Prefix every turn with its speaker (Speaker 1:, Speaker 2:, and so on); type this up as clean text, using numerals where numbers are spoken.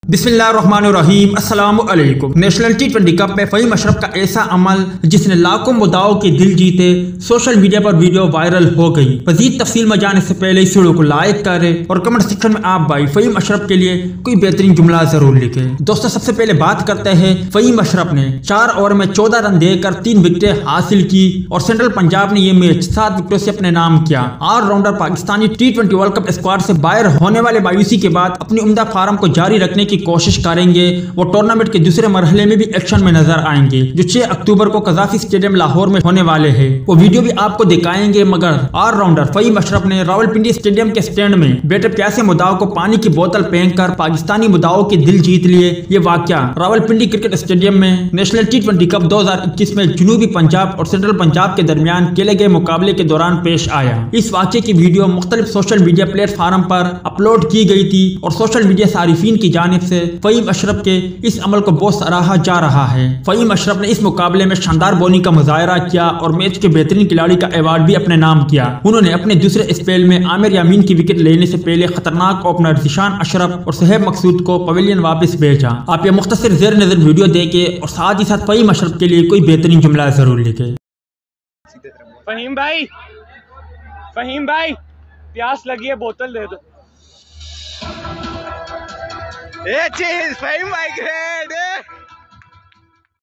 Speaker 1: बिस्मिल्लाहिर्रहमानिर्रहीम अस्सलाम वालेकुम। नेशनल T20 कप में फ़हीम अशरफ का ऐसा अमल जिसने लाखों मुद्दाओं के दिल जीते, सोशल मीडिया पर वीडियो वायरल हो गई। मज़ीद तफसील में जाने से पहले इस वीडियो को लाइक करें और कमेंट सेक्शन में आप भाई फ़हीम अशरफ के लिए कोई बेहतरीन जुमला जरूर लिखें। दोस्तों, सबसे पहले बात करते हैं फ़हीम अशरफ ने 4 ओवर में 14 रन देकर 3 विकेटें हासिल की और सेंट्रल पंजाब ने यह मैच 7 विकेटों से अपने नाम किया। Allrounder Pakistani T20 world cup squad से बाहर होने वाले मायूसी के बाद अपनी उम्दा फार्म को जारी रखने की कोशिश करेंगे। वो टूर्नामेंट के दूसरे मरहले में भी एक्शन में नजर आएंगे जो 6 अक्टूबर को कज़ाफी स्टेडियम लाहौर में होने वाले हैं। वो वीडियो भी आपको दिखाएंगे। मगर ऑलराउंडर फ़हीम अशरफ ने रावलपिंडी स्टेडियम के स्टैंड में बैठे प्यासे मुद्दाओं को पानी की बोतल फेंककर पाकिस्तानी मुद्दाओं के दिल जीत लिए। ये वाकया रावलपिंडी क्रिकेट स्टेडियम में नेशनल T20 कप 2021 में जनूबी पंजाब और सेंट्रल पंजाब के दरमियान खेले गए मुकाबले के दौरान पेश आया। इस वाकये की वीडियो मुख्तलिफ सोशल मीडिया प्लेटफॉर्म पर अपलोड की गई थी और सोशल मीडिया सारिफीन की जानिब से फ़हीम अशरफ के इस अमल को बहुत सराहा जा रहा है। फ़हीम अशरफ ने इस मुकाबले में शानदार बॉलिंग का मुजाहरा किया और मैच के बेहतरीन खिलाड़ी का अवार्ड भी अपने नाम किया। उन्होंने अपने दूसरे स्पेल में आमिर यामीन की विकेट लेने से पहले खतरनाक ओपनर ज़ीशान अशरफ और सोहेब मकसूद को पवेलियन वापस भेजा। आप ये मुख्तसर ज़ेर नज़र वीडियो देखें और साथ ही साथ फ़हीम अशरफ के लिए कोई बेहतरीन जुमला जरूर लिखे।
Speaker 2: फ़हीम भाई प्यास लगी है, बोतल दे दो।
Speaker 3: फ़हीम भाई ग्रेट।